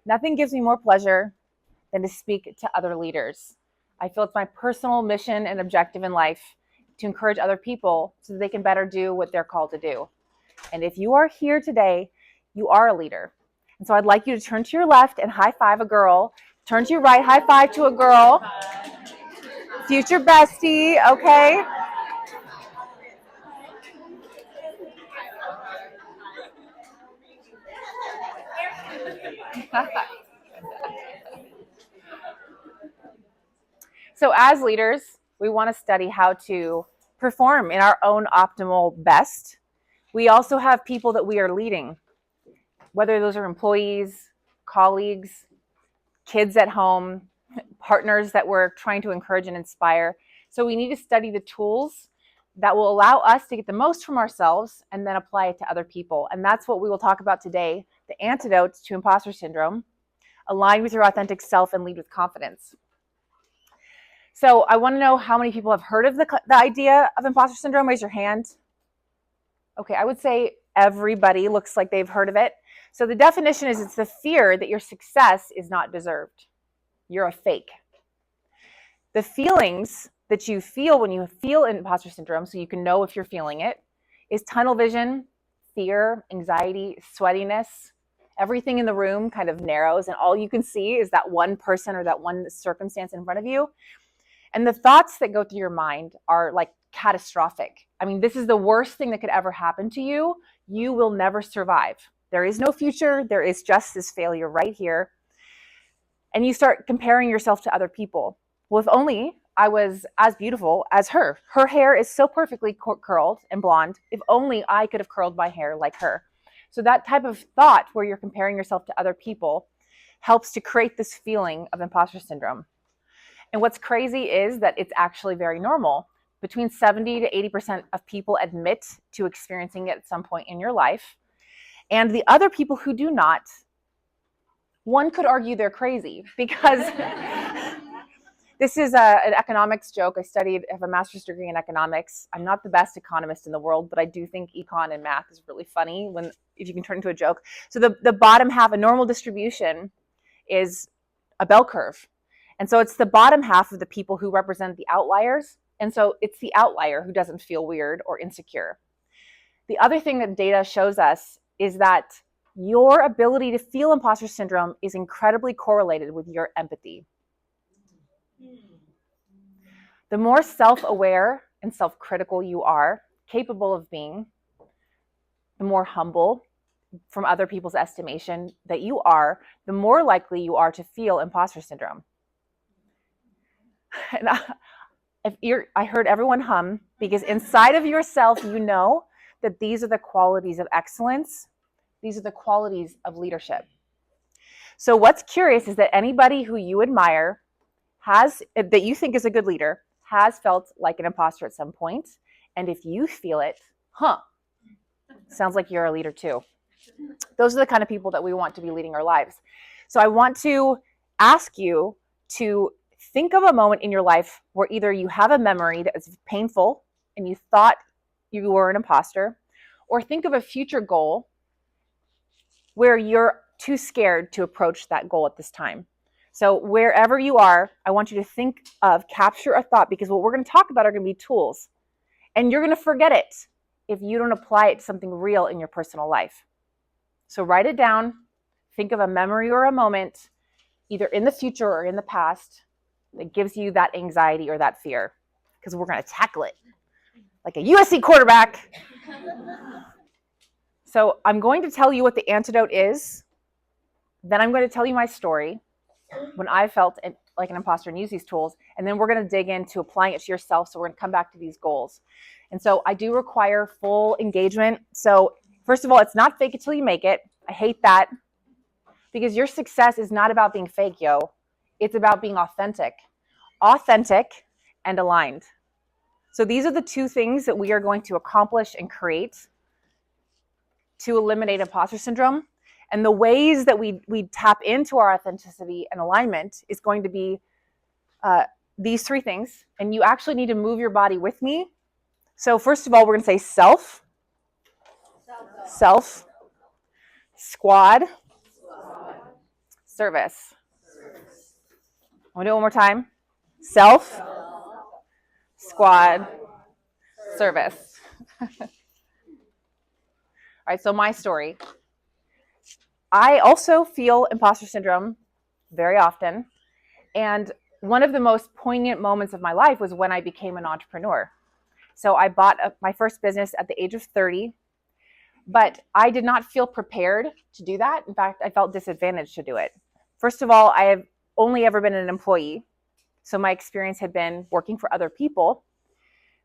Nothing gives me more pleasure than to speak to other leaders. I feel it's my personal mission and objective in life to encourage other people so that they can better do what they're called to do. And if you are here today, you are a leader. And so I'd like you to turn to your left and high five a girl. Turn to your right, high five to a girl. Future bestie, okay? So as leaders, we want to study how to perform in our own optimal best. We also have people that we are leading, whether those are employees, colleagues, kids at home, partners that we're trying to encourage and inspire. So we need to study the tools that will allow us to get the most from ourselves and then apply it to other people. And that's what we will talk about today, the antidotes to imposter syndrome. Align with your authentic self and lead with confidence. So I want to know how many people have heard of the idea of imposter syndrome. Raise your hand. Okay, I would say everybody looks like they've heard of it. So the definition is it's the fear that your success is not deserved. You're a fake. The feelings that you feel when you feel imposter syndrome, so you can know if you're feeling it, is tunnel vision, fear, anxiety, sweatiness. Everything in the room kind of narrows and all you can see is that one person or that one circumstance in front of you. And the thoughts that go through your mind are like catastrophic. I mean, this is the worst thing that could ever happen to you. You will never survive. There is no future. There is just this failure right here. And you start comparing yourself to other people. Well, if only I was as beautiful as her. Her hair is so perfectly curled and blonde. If only I could have curled my hair like her. So that type of thought where you're comparing yourself to other people helps to create this feeling of imposter syndrome. And what's crazy is that it's actually very normal. Between 70 to 80% of people admit to experiencing it at some point in your life. And the other people who do not, one could argue they're crazy because this is an economics joke. I have a master's degree in economics. I'm not the best economist in the world, but I do think econ and math is really funny if you can turn it into a joke. So the bottom half, a normal distribution, is a bell curve. And so it's the bottom half of the people who represent the outliers. And so it's the outlier who doesn't feel weird or insecure. The other thing that data shows us is that your ability to feel imposter syndrome is incredibly correlated with your empathy. The more self-aware and self-critical you are capable of being, the more humble from other people's estimation that you are, the more likely you are to feel imposter syndrome. And I heard everyone hum because inside of yourself, you know that these are the qualities of excellence. These are the qualities of leadership. So what's curious is that anybody who you admire that you think is a good leader has felt like an imposter at some point. And if you feel it, sounds like you're a leader too. Those are the kind of people that we want to be leading our lives. So I want to ask you to think of a moment in your life where either you have a memory that is painful and you thought you were an imposter, or think of a future goal where you're too scared to approach that goal at this time. So wherever you are, I want you to capture a thought, because what we're going to talk about are going to be tools. And you're going to forget it if you don't apply it to something real in your personal life. So write it down. Think of a memory or a moment, either in the future or in the past, that gives you that anxiety or that fear, because we're going to tackle it like a USC quarterback. So I'm going to tell you what the antidote is. Then I'm going to tell you my story when I felt like an imposter and use these tools. And then we're going to dig into applying it to yourself. So we're going to come back to these goals. And so I do require full engagement. So first of all, it's not fake it till you make it. I hate that, because your success is not about being fake, yo. It's about being authentic and aligned. So these are the two things that we are going to accomplish and create to eliminate imposter syndrome. And the ways that we tap into our authenticity and alignment is going to be these three things. And you actually need to move your body with me. So first of all, we're going to say self, squad, Service. I'm going to do it one more time. Self, squad, service. All right, so my story. I also feel imposter syndrome very often. And one of the most poignant moments of my life was when I became an entrepreneur. So I bought my first business at the age of 30, but I did not feel prepared to do that. In fact, I felt disadvantaged to do it. First of all, I have only ever been an employee. So my experience had been working for other people.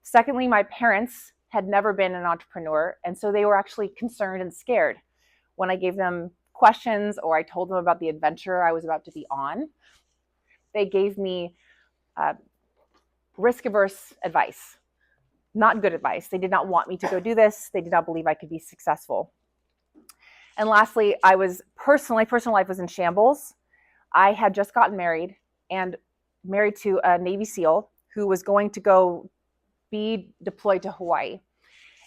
Secondly, my parents had never been an entrepreneur. And so they were actually concerned and scared when I gave them questions or I told them about the adventure I was about to be on. They gave me risk-averse advice, not good advice. They did not want me to go do this. They did not believe I could be successful. And lastly, my personal life was in shambles. I had just gotten married and married to a Navy SEAL who was going to go be deployed to Hawaii.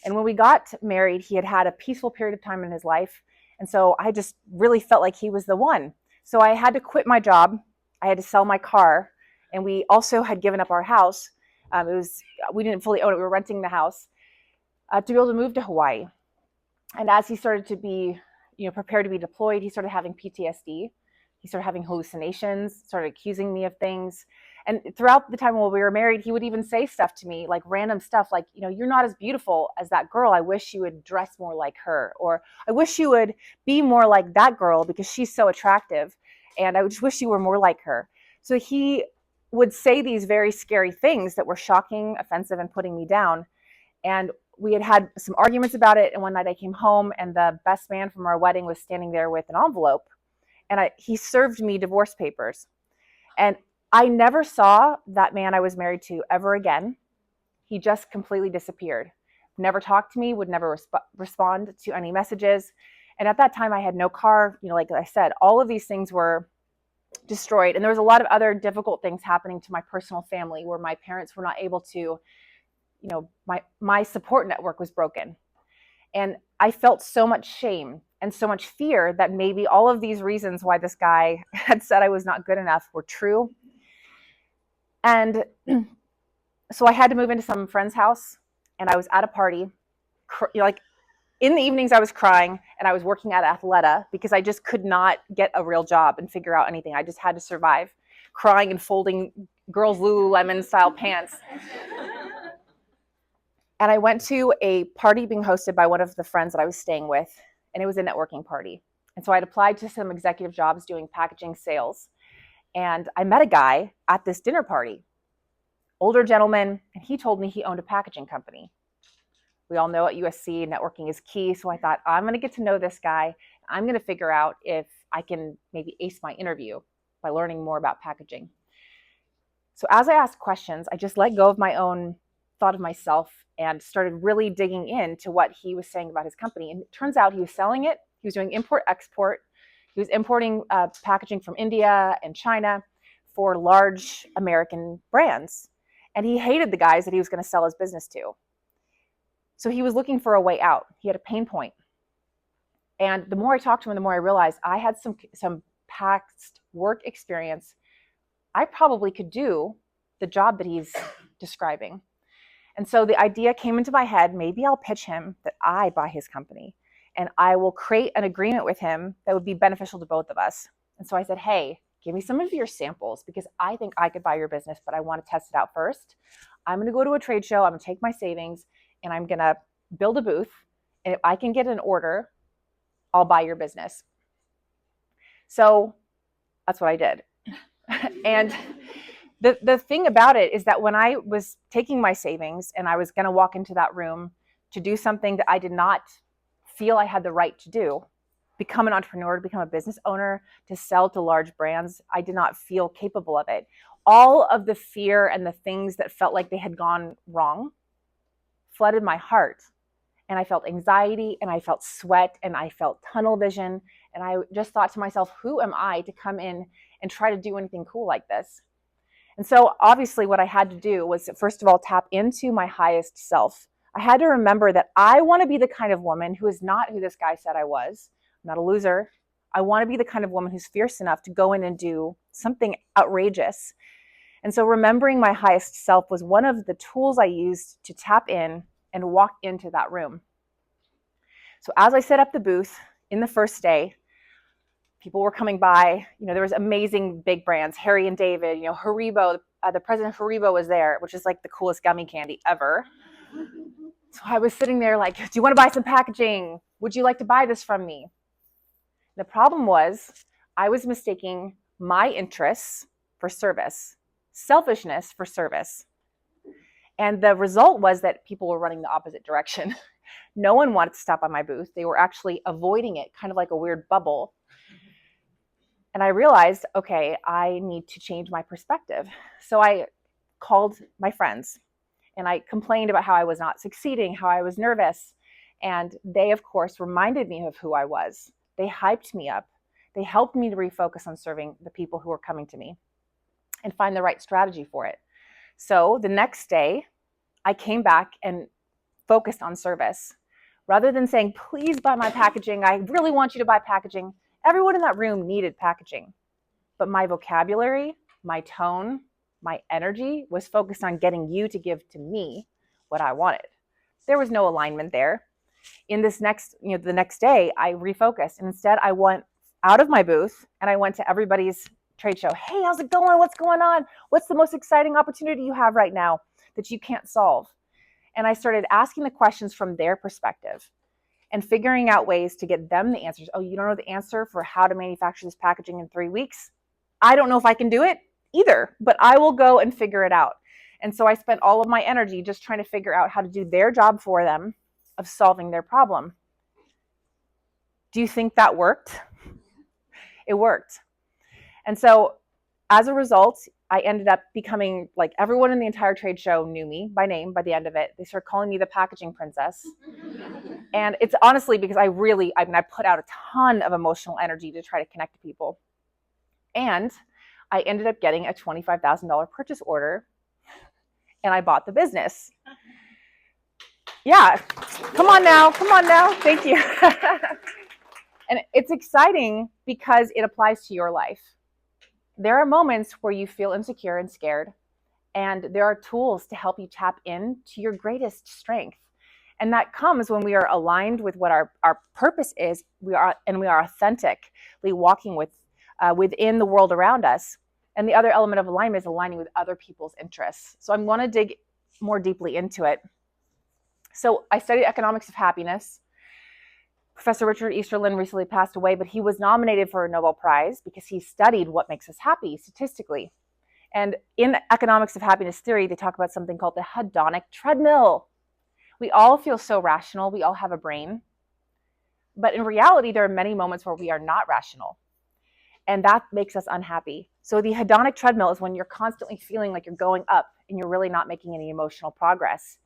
And when we got married, he had had a peaceful period of time in his life. And so I just really felt like he was the one. So I had to quit my job. I had to sell my car. And we also had given up our house. We didn't fully own it. We were renting the house to be able to move to Hawaii. And as he started to be, prepared to be deployed, he started having PTSD. He started having hallucinations, started accusing me of things. And throughout the time while we were married, he would even say stuff to me, like random stuff, like, you're not as beautiful as that girl. I wish you would dress more like her. Or I wish you would be more like that girl because she's so attractive. And I just wish you were more like her. So he would say these very scary things that were shocking, offensive, and putting me down. And we had had some arguments about it. And one night I came home and the best man from our wedding was standing there with an envelope. And he served me divorce papers. And I never saw that man I was married to ever again. He just completely disappeared. Never talked to me, would never respond to any messages. And at that time I had no car. Like I said, all of these things were destroyed. And there was a lot of other difficult things happening to my personal family where my parents were not able to, my support network was broken. And I felt so much shame and so much fear that maybe all of these reasons why this guy had said I was not good enough were true. And so I had to move into some friend's house and I was at a party. In the evenings I was crying and I was working at Athleta because I just could not get a real job and figure out anything. I just had to survive, crying and folding girls' Lululemon style pants. And I went to a party being hosted by one of the friends that I was staying with, and it was a networking party. And so I'd applied to some executive jobs doing packaging sales. And I met a guy at this dinner party, older gentleman, and he told me he owned a packaging company. We all know at USC, networking is key. So I thought, I'm going to get to know this guy. I'm going to figure out if I can maybe ace my interview by learning more about packaging. So as I asked questions, I just let go of my own thought of myself and started really digging into what he was saying about his company. And it turns out he was selling it. He was doing import-export. He was importing packaging from India and China for large American brands. And he hated the guys that he was going to sell his business to. So he was looking for a way out. He had a pain point. And the more I talked to him, the more I realized I had some past work experience. I probably could do the job that he's describing. And so the idea came into my head, maybe I'll pitch him that I buy his company and I will create an agreement with him that would be beneficial to both of us. And so I said, hey, give me some of your samples because I think I could buy your business, but I want to test it out first. I'm going to go to a trade show. I'm going to take my savings and I'm going to build a booth. And if I can get an order, I'll buy your business. So that's what I did. And the thing about it is that when I was taking my savings and I was going to walk into that room to do something that I did not feel I had the right to do, become an entrepreneur, to become a business owner, to sell to large brands, I did not feel capable of it. All of the fear and the things that felt like they had gone wrong flooded my heart. And I felt anxiety and I felt sweat and I felt tunnel vision. And I just thought to myself, who am I to come in and try to do anything cool like this? And so obviously what I had to do was, first of all, tap into my highest self. I had to remember that I want to be the kind of woman who is not who this guy said I was. I'm not a loser. I want to be the kind of woman who's fierce enough to go in and do something outrageous. And so remembering my highest self was one of the tools I used to tap in and walk into that room. So as I set up the booth in the first day, people were coming by. There was amazing big brands, Harry and David, Haribo, the president of Haribo was there, which is like the coolest gummy candy ever. So I was sitting there like, do you want to buy some packaging? Would you like to buy this from me? The problem was I was mistaking my interests for service, selfishness for service. And the result was that people were running the opposite direction. No one wanted to stop by my booth. They were actually avoiding it, kind of like a weird bubble. And I realized, okay, I need to change my perspective. So I called my friends and I complained about how I was not succeeding, how I was nervous. And they, of course, reminded me of who I was. They hyped me up. They helped me to refocus on serving the people who were coming to me and find the right strategy for it. So the next day, I came back and focused on service. Rather than saying, please buy my packaging, I really want you to buy packaging, everyone in that room needed packaging. But my vocabulary, my tone, my energy was focused on getting you to give to me what I wanted. There was no alignment there. In this the next day, I refocused. And instead, I went out of my booth and I went to everybody's trade show. Hey, how's it going? What's going on? What's the most exciting opportunity you have right now that you can't solve? And I started asking the questions from their perspective and figuring out ways to get them the answers. Oh, you don't know the answer for how to manufacture this packaging in 3 weeks? I don't know if I can do it either, but I will go and figure it out. And so I spent all of my energy just trying to figure out how to do their job for them of solving their problem. Do you think that worked? It worked. And so as a result, I ended up becoming like everyone in the entire trade show knew me by name by the end of it. They started calling me the packaging princess. And it's honestly because I put out a ton of emotional energy to try to connect to people. And I ended up getting a $25,000 purchase order and I bought the business. Yeah, come on now. Thank you. And it's exciting because it applies to your life. There are moments where you feel insecure and scared, and there are tools to help you tap into your greatest strength. And that comes when we are aligned with what our purpose is. We are authentically walking within the world around us. And the other element of alignment is aligning with other people's interests. So I'm going to dig more deeply into it. So I studied economics of happiness. Professor Richard Easterlin recently passed away, but he was nominated for a Nobel Prize because he studied what makes us happy statistically. And in economics of happiness theory, they talk about something called the hedonic treadmill. We all feel so rational. We all have a brain. But in reality, there are many moments where we are not rational. And that makes us unhappy. So the hedonic treadmill is when you're constantly feeling like you're going up and you're really not making any emotional progress.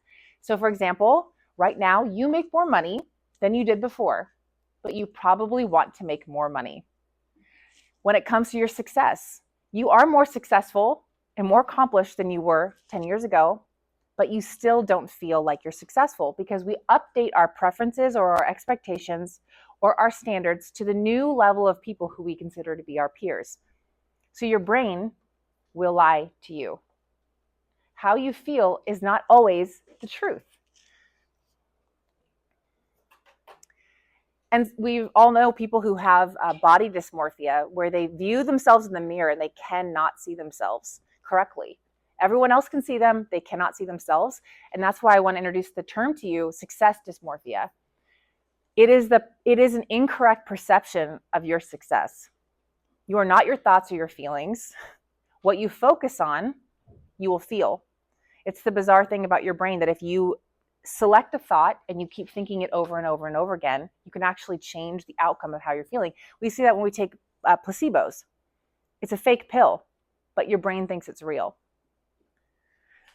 So for example, right now, you make more money than you did before, but you probably want to make more money. When it comes to your success, you are more successful and more accomplished than you were 10 years ago, but you still don't feel like you're successful because we update our preferences or our expectations or our standards to the new level of people who we consider to be our peers. So your brain will lie to you. How you feel is not always the truth. And we all know people who have body dysmorphia, where they view themselves in the mirror and they cannot see themselves correctly. Everyone else can see them, they cannot see themselves. And that's why I want to introduce the term to you, success dysmorphia. It is an incorrect perception of your success. You are not your thoughts or your feelings. What you focus on, you will feel. It's the bizarre thing about your brain that if you select a thought and you keep thinking it over and over and over again, you can actually change the outcome of how you're feeling. We see that when we take placebos. It's a fake pill, but your brain thinks it's real.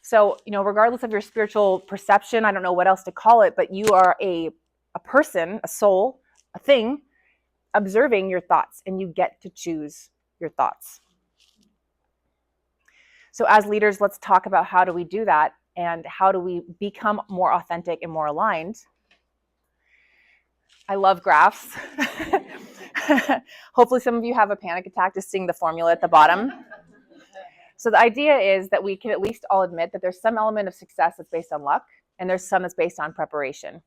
So, regardless of your spiritual perception, I don't know what else to call it, but you are a person, a soul, a thing, observing your thoughts, and you get to choose your thoughts. So as leaders, let's talk about how do we do that and how do we become more authentic and more aligned. I love graphs. Hopefully some of you have a panic attack just seeing the formula at the bottom. So the idea is that we can at least all admit that there's some element of success that's based on luck, and there's some that's based on preparation.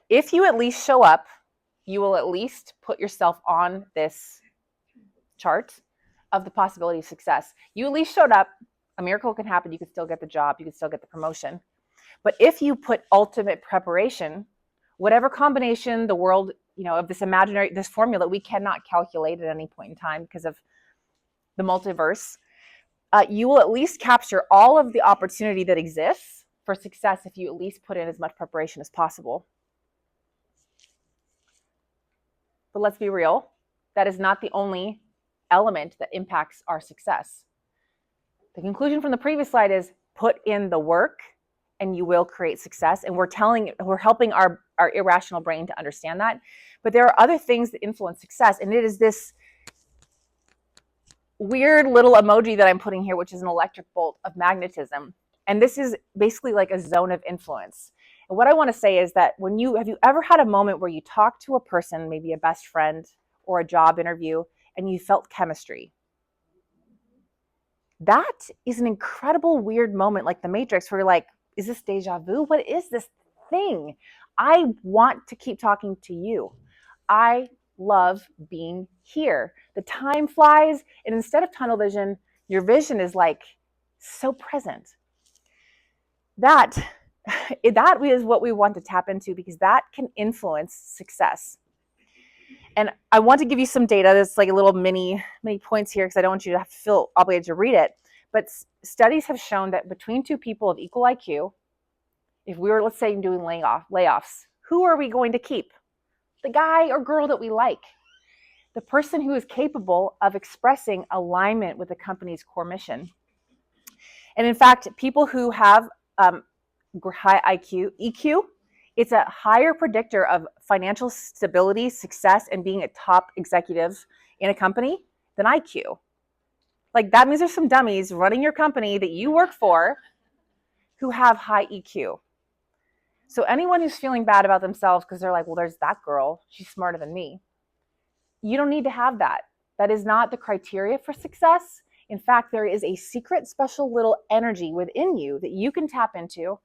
If you at least show up, you will at least put yourself on this chart of the possibility of success. You at least showed up, a miracle can happen, you can still get the job, you can still get the promotion. But if you put ultimate preparation, whatever combination the world, of this formula we cannot calculate at any point in time because of the multiverse, you will at least capture all of the opportunity that exists for success if you at least put in as much preparation as possible. But let's be real, that is not the only element that impacts our success. The conclusion from the previous slide is put in the work and you will create success. And we're helping our irrational brain to understand that. But there are other things that influence success. And it is this weird little emoji that I'm putting here, which is an electric bolt of magnetism. And this is basically like a zone of influence. And what I want to say is that have you ever had a moment where you talk to a person, maybe a best friend or a job interview, and you felt chemistry? That is an incredible weird moment like the Matrix where you're like, is this deja vu? What is this thing? I want to keep talking to you. I love being here. The time flies, and instead of tunnel vision, your vision is like so present. That is what we want to tap into because that can influence success. And I want to give you some data that's like a little mini points here because I don't want you to have to feel obligated to read it. But studies have shown that between two people of equal IQ, if we were, let's say, doing layoffs, who are we going to keep? The guy or girl that we like. The person who is capable of expressing alignment with the company's core mission. And in fact, people who have high EQ, it's a higher predictor of financial stability, success, and being a top executive in a company than IQ. Like that means there's some dummies running your company that you work for who have high EQ. So anyone who's feeling bad about themselves because they're like, well, there's that girl, she's smarter than me. You don't need to have that. That is not the criteria for success. In fact, there is a secret, special little energy within you that you can tap into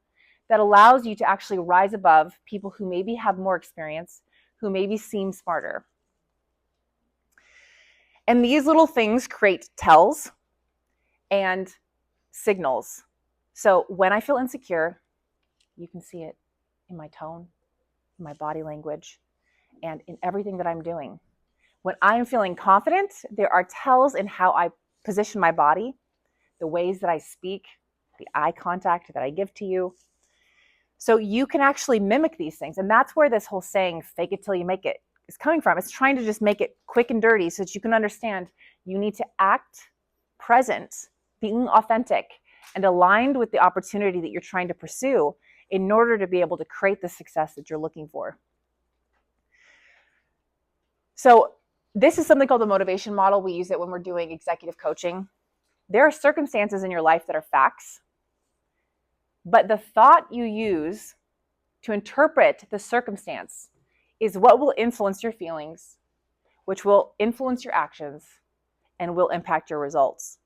that allows you to actually rise above people who maybe have more experience, who maybe seem smarter. And these little things create tells and signals. So when I feel insecure, you can see it in my tone, in my body language, and in everything that I'm doing. When I'm feeling confident, there are tells in how I position my body, the ways that I speak, the eye contact that I give to you. So you can actually mimic these things. And that's where this whole saying, fake it till you make it, is coming from. It's trying to just make it quick and dirty so that you can understand you need to act present, being authentic, and aligned with the opportunity that you're trying to pursue in order to be able to create the success that you're looking for. So this is something called the motivation model. We use it when we're doing executive coaching. There are circumstances in your life that are facts, but the thought you use to interpret the circumstance is what will influence your feelings, which will influence your actions, and will impact your results.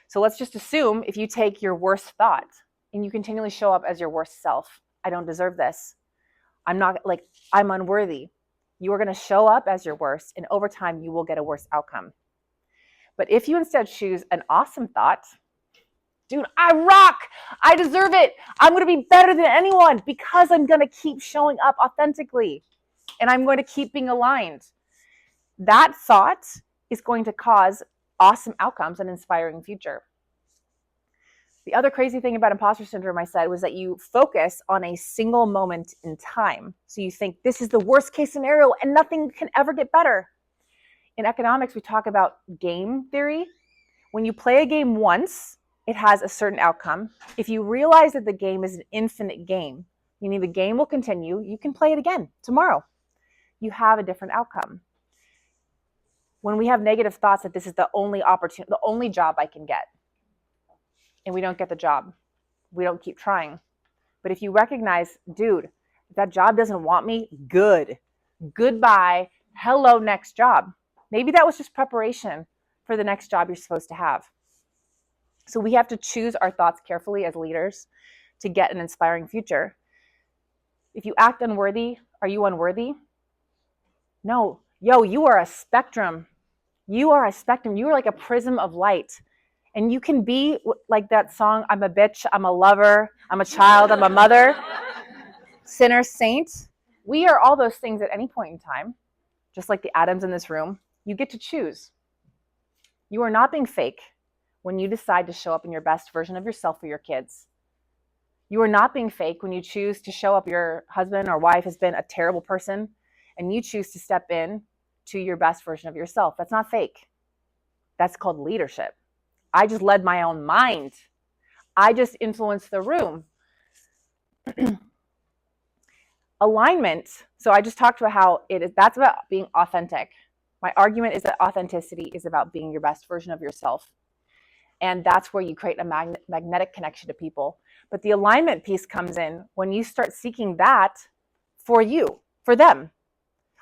So let's just assume if you take your worst thought and you continually show up as your worst self, I don't deserve this. I'm unworthy. You are going to show up as your worst, and over time, you will get a worse outcome. But if you instead choose an awesome thought, dude, I rock. I deserve it. I'm going to be better than anyone because I'm going to keep showing up authentically and I'm going to keep being aligned. That thought is going to cause awesome outcomes and inspiring future. The other crazy thing about imposter syndrome, I said, was that you focus on a single moment in time. So you think this is the worst case scenario and nothing can ever get better. In economics, we talk about game theory. When you play a game once, it has a certain outcome. If you realize that the game is an infinite game, meaning the game will continue, you can play it again tomorrow. You have a different outcome. When we have negative thoughts that this is the only opportunity, the only job I can get, and we don't get the job, we don't keep trying. But if you recognize, dude, If that job doesn't want me, good. Goodbye. Hello, next job. Maybe that was just preparation for the next job you're supposed to have. So we have to choose our thoughts carefully as leaders to get an inspiring future. If you act unworthy, are you unworthy? No. Yo, you are a spectrum. You are a spectrum. You are like a prism of light. And you can be like that song, I'm a bitch, I'm a lover, I'm a child, I'm a mother, sinner, saint. We are all those things at any point in time, just like the atoms in this room. You get to choose. You are not being fake when you decide to show up in your best version of yourself for your kids. You are not being fake when you choose to show up. Your husband or wife has been a terrible person and you choose to step in to your best version of yourself. That's not fake. That's called leadership. I just led my own mind. I just influenced the room. Alignment. So I just talked about how that's about being authentic. My argument is that authenticity is about being your best version of yourself. And that's where you create a magnetic connection to people. But the alignment piece comes in when you start seeking that for you, for them.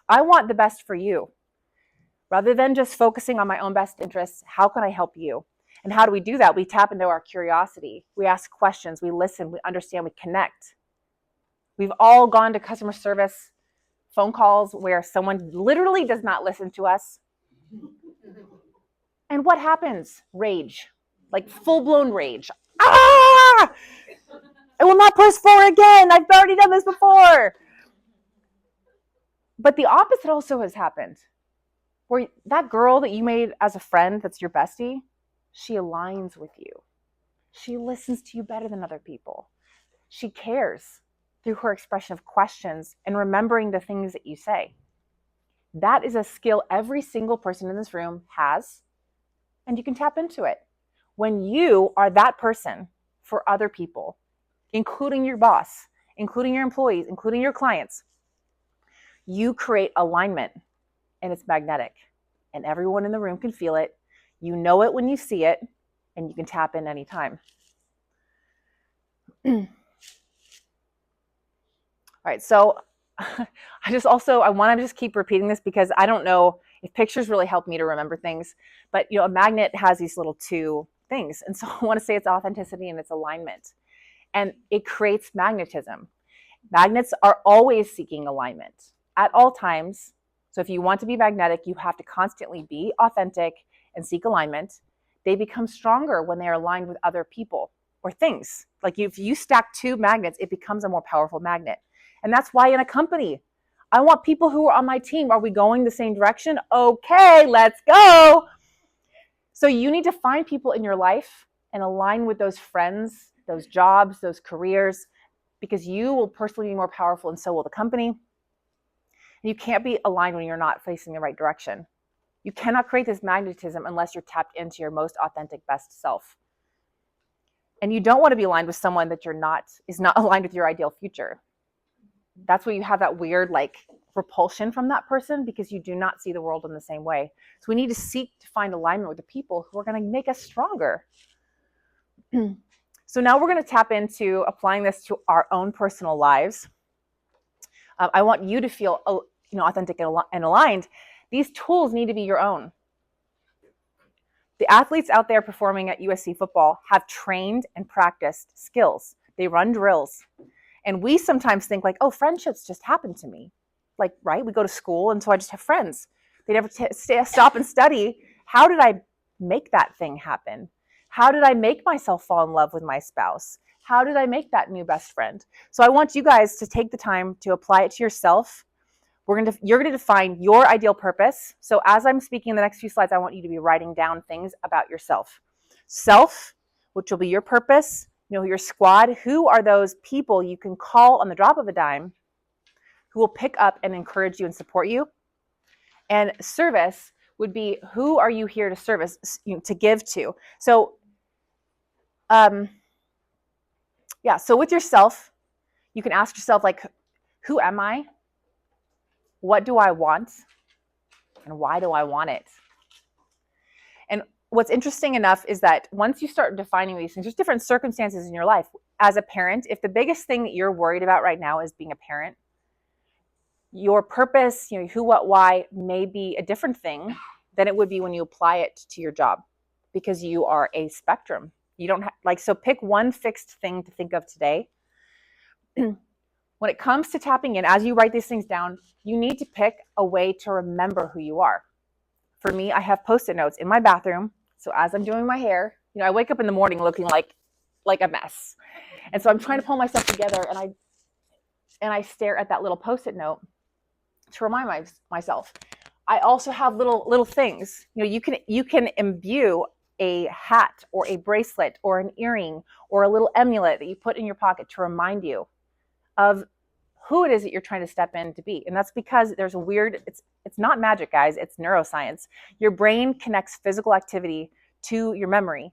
I want the best for you. Rather than just focusing on my own best interests, how can I help you? And how do we do that? We tap into our curiosity. We ask questions. We listen. We understand. We connect. We've all gone to customer service phone calls where someone literally does not listen to us. And what happens? Rage. Like full-blown rage. Ah! I will not press forward again. I've already done this before. But the opposite also has happened. Where that girl that you made as a friend, that's your bestie, she aligns with you. She listens to you better than other people. She cares through her expression of questions and remembering the things that you say. That is a skill every single person in this room has, and you can tap into it. When you are that person for other people, including your boss, including your employees, including your clients, you create alignment, and it's magnetic. And everyone in the room can feel it. You know it when you see it, and you can tap in anytime. All right, so I want to just keep repeating this because I don't know if pictures really help me to remember things, but a magnet has these little two things. And so I want to say it's authenticity and it's alignment. And it creates magnetism. Magnets are always seeking alignment at all times. So if you want to be magnetic, you have to constantly be authentic and seek alignment. They become stronger when they are aligned with other people or things. Like if you stack two magnets, it becomes a more powerful magnet. And that's why in a company, I want people who are on my team. Are we going the same direction? Okay, let's go. So you need to find people in your life and align with those friends, those jobs, those careers, because you will personally be more powerful and so will the company. You can't be aligned when you're not facing the right direction. You cannot create this magnetism unless you're tapped into your most authentic, best self. And you don't want to be aligned with someone that is not aligned with your ideal future. That's where you have that weird repulsion from that person because you do not see the world in the same way. So we need to seek to find alignment with the people who are going to make us stronger. So now we're going to tap into applying this to our own personal lives. I want you to feel authentic and aligned. These tools need to be your own. The athletes out there performing at USC football have trained and practiced skills. They run drills. And we sometimes think friendships just happen to me. Right? We go to school and so I just have friends. They never stop and study. How did I make that thing happen? How did I make myself fall in love with my spouse? How did I make that new best friend? So I want you guys to take the time to apply it to yourself. You're going to define your ideal purpose. So as I'm speaking in the next few slides, I want you to be writing down things about yourself. Self, which will be your purpose, your squad. Who are those people you can call on the drop of a dime who will pick up and encourage you and support you? And service would be, who are you here to service, to give to? So, so with yourself, you can ask yourself, who am I? What do I want? And why do I want it? And what's interesting enough is that once you start defining these things, there's different circumstances in your life. As a parent, if the biggest thing that you're worried about right now is being a parent, Your purpose, who, what, why may be a different thing than it would be when you apply it to your job, because you are a spectrum. You don't so pick one fixed thing to think of today. When it comes to tapping in, as you write these things down, you need to pick a way to remember who you are. For me, I have Post-it notes in my bathroom. So as I'm doing my hair, I wake up in the morning looking like a mess. And so I'm trying to pull myself together, and I stare at that little Post-it note to remind myself. I also have little things. You can imbue a hat or a bracelet or an earring or a little amulet that you put in your pocket to remind you of who it is that you're trying to step in to be. And that's because there's a weird, it's not magic, guys, it's neuroscience. Your brain connects physical activity to your memory.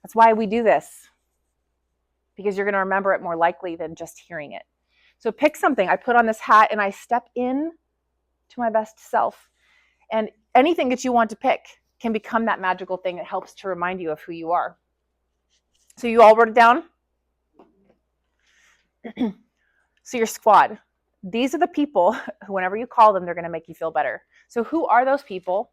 That's why we do this, because you're going to remember it more likely than just hearing it. So pick something. I put on this hat and I step in to my best self. And anything that you want to pick can become that magical thing that helps to remind you of who you are. So you all wrote it down? So your squad, these are the people who, whenever you call them, they're going to make you feel better. So who are those people?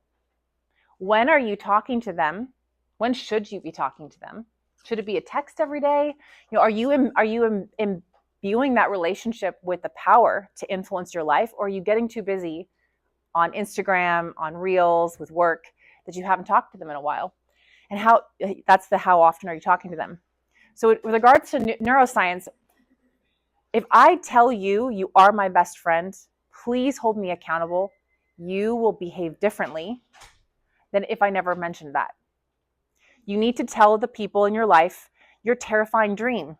When are you talking to them? When should you be talking to them? Should it be a text every day? Are you imbuing that relationship with the power to influence your life? Or are you getting too busy on Instagram, on Reels, with work, that you haven't talked to them in a while? And how often are you talking to them? So with regards to neuroscience, if I tell you you are my best friend, please hold me accountable. You will behave differently than if I never mentioned that. You need to tell the people in your life your terrifying dream.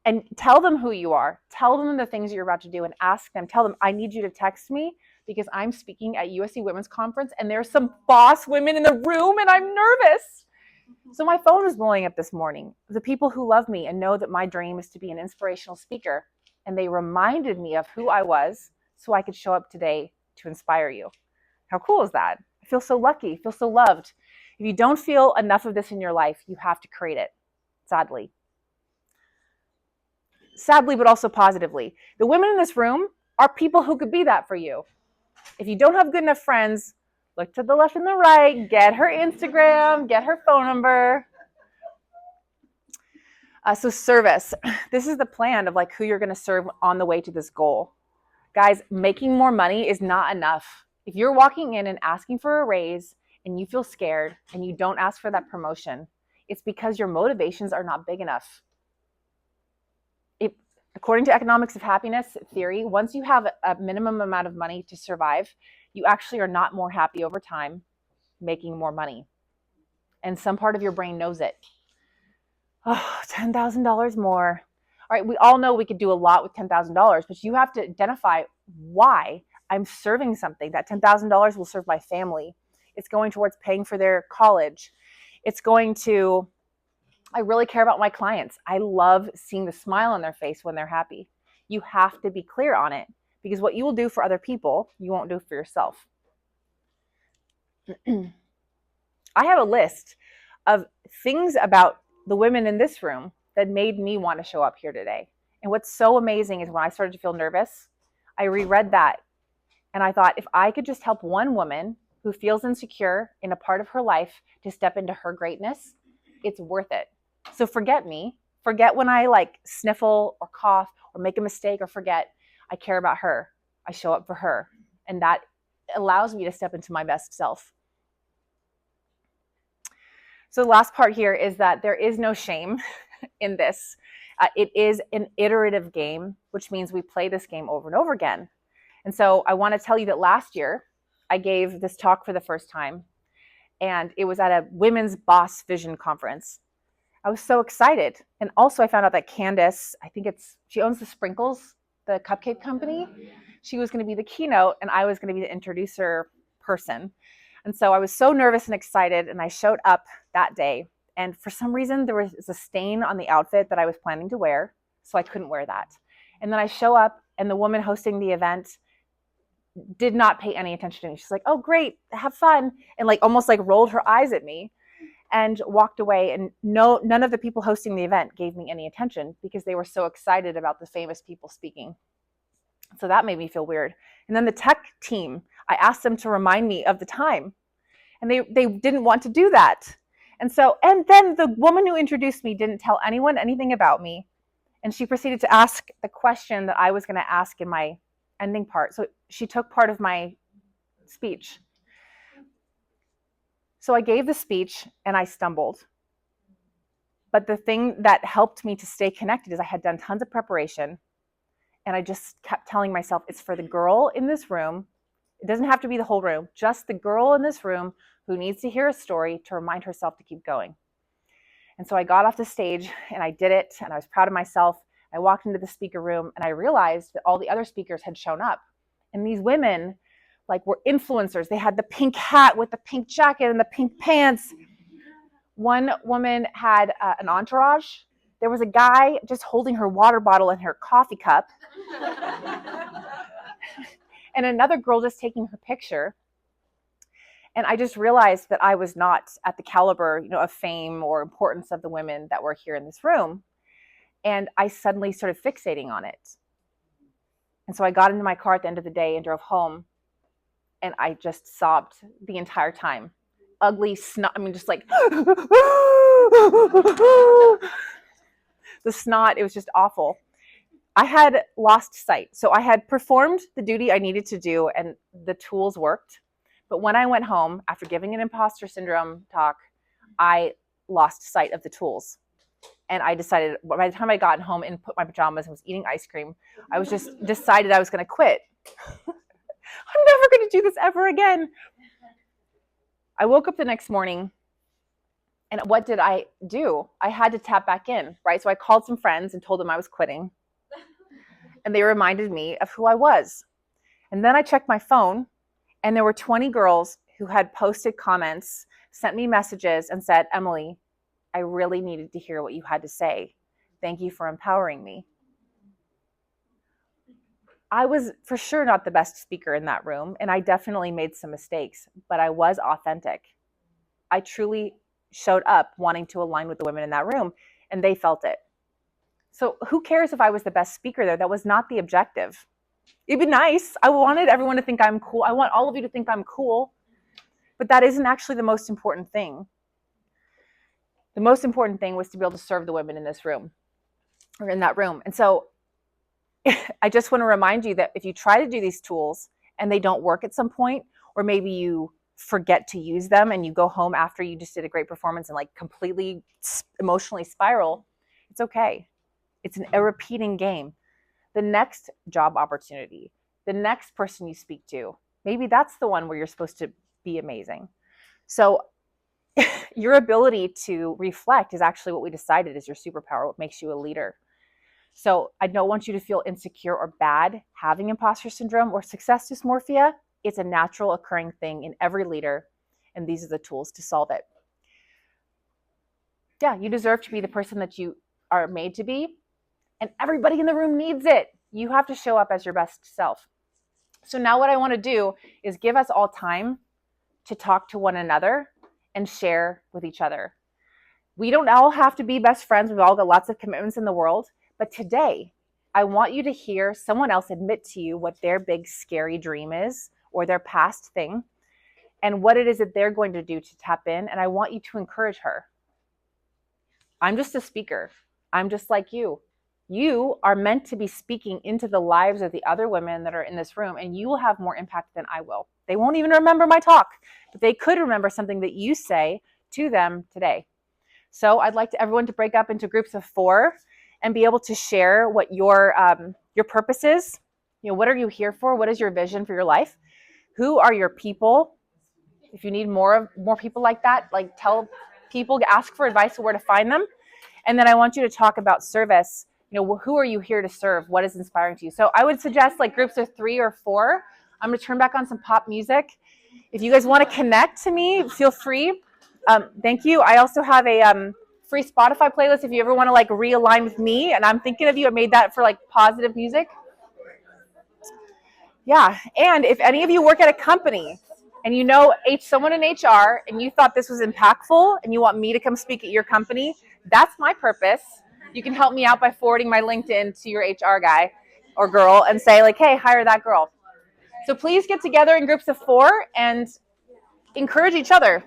And tell them who you are. Tell them the things you're about to do and ask them. Tell them, I need you to text me because I'm speaking at USC Women's Conference and there's some boss women in the room and I'm nervous. So my phone was blowing up this morning. The people who love me and know that my dream is to be an inspirational speaker. And they reminded me of who I was so I could show up today to inspire you. How cool is that? I feel so lucky, I feel so loved. If you don't feel enough of this in your life, you have to create it, sadly. Sadly, but also positively. The women in this room are people who could be that for you. If you don't have good enough friends, look to the left and the right, get her Instagram, get her phone number. So service. This is the plan of who you're going to serve on the way to this goal. Guys, making more money is not enough. If you're walking in and asking for a raise and you feel scared and you don't ask for that promotion, it's because your motivations are not big enough. According to economics of happiness theory, once you have a minimum amount of money to survive, you actually are not more happy over time making more money. And some part of your brain knows it. Oh, $10,000 more. All right, we all know we could do a lot with $10,000, but you have to identify why I'm serving something. That $10,000 will serve my family. It's going towards paying for their college. It's going to, I really care about my clients. I love seeing the smile on their face when they're happy. You have to be clear on it, because what you will do for other people, you won't do for yourself. I have a list of things about the women in this room that made me want to show up here today. And what's so amazing is when I started to feel nervous, I reread that. And I thought, if I could just help one woman who feels insecure in a part of her life to step into her greatness, it's worth it. So forget me. Forget when I sniffle or cough or make a mistake or forget. I care about her. I show up for her. And that allows me to step into my best self. So the last part here is that there is no shame in this. It is an iterative game, which means we play this game over and over again. And so I want to tell you that last year, I gave this talk for the first time, and it was at a Women's Boss Vision conference. I was so excited. And also I found out that Candace, she owns the Sprinkles, the cupcake company. She was going to be the keynote and I was going to be the introducer person. And so I was so nervous and excited, and I showed up that day. And for some reason, there was a stain on the outfit that I was planning to wear, so I couldn't wear that. And then I show up, and the woman hosting the event did not pay any attention to me. She's like, "Oh, great, have fun," and almost rolled her eyes at me and walked away. And none of the people hosting the event gave me any attention because they were so excited about the famous people speaking. So that made me feel weird. And then the tech team, I asked them to remind me of the time, and they didn't want to do that. And then the woman who introduced me didn't tell anyone anything about me. And she proceeded to ask the question that I was going to ask in my ending part. So she took part of my speech. So I gave the speech and I stumbled. But the thing that helped me to stay connected is I had done tons of preparation. And I just kept telling myself, it's for the girl in this room. It doesn't have to be the whole room, just the girl in this room who needs to hear a story to remind herself to keep going. And so I got off the stage and I did it, and I was proud of myself. I walked into the speaker room and I realized that all the other speakers had shown up. And these women were influencers. They had the pink hat with the pink jacket and the pink pants. One woman had an entourage. There was a guy just holding her water bottle and her coffee cup. And another girl just taking her picture. And I just realized that I was not at the caliber, of fame or importance of the women that were here in this room. And I suddenly started fixating on it. And so I got into my car at the end of the day and drove home. And I just sobbed the entire time. Ugly snot, just like, the snot, it was just awful. I had lost sight. So I had performed the duty I needed to do and the tools worked. But when I went home after giving an imposter syndrome talk, I lost sight of the tools. And I decided, by the time I got home and put my pajamas and was eating ice cream, I was just decided I was going to quit. I'm never going to do this ever again. I woke up the next morning, and what did I do? I had to tap back in, right? So I called some friends and told them I was quitting. And they reminded me of who I was. And then I checked my phone, and there were 20 girls who had posted comments, sent me messages, and said, Emily, I really needed to hear what you had to say. Thank you for empowering me. I was for sure not the best speaker in that room, and I definitely made some mistakes, but I was authentic. I truly showed up wanting to align with the women in that room, and they felt it. So who cares if I was the best speaker there? That was not the objective. It'd be nice. I wanted everyone to think I'm cool. I want all of you to think I'm cool, but that isn't actually the most important thing. The most important thing was to be able to serve the women in this room, or in that room. And so I just want to remind you that if you try to do these tools and they don't work at some point, or maybe you forget to use them and you go home after you just did a great performance and completely emotionally spiral, it's okay. It's a repeating game. The next job opportunity, the next person you speak to, maybe that's the one where you're supposed to be amazing. So your ability to reflect is actually what we decided is your superpower, what makes you a leader. So I don't want you to feel insecure or bad having imposter syndrome or success dysmorphia. It's a natural occurring thing in every leader, and these are the tools to solve it. Yeah, you deserve to be the person that you are made to be, and everybody in the room needs it. You have to show up as your best self. So now what I want to do is give us all time to talk to one another and share with each other. We don't all have to be best friends. We've all got lots of commitments in the world. But today, I want you to hear someone else admit to you what their big scary dream is, or their past thing, and what it is that they're going to do to tap in. And I want you to encourage her. I'm just a speaker. I'm just like you. You are meant to be speaking into the lives of the other women that are in this room, and you will have more impact than I will. They won't even remember my talk, but they could remember something that you say to them today. So I'd like everyone to break up into groups of 4 and be able to share what your purpose is. What are you here for? What is your vision for your life? Who are your people? If you need more people like that, tell people, ask for advice on where to find them. And then I want you to talk about service. Who are you here to serve? What is inspiring to you? So I would suggest groups of 3 or 4. I'm going to turn back on some pop music. If you guys want to connect to me, feel free. Thank you. I also have a free Spotify playlist if you ever want to realign with me. And I'm thinking of you. I made that for positive music. Yeah. And if any of you work at a company and you know someone in HR and you thought this was impactful and you want me to come speak at your company, that's my purpose. You can help me out by forwarding my LinkedIn to your HR guy or girl and say like, hey, hire that girl. So please get together in groups of 4 and encourage each other.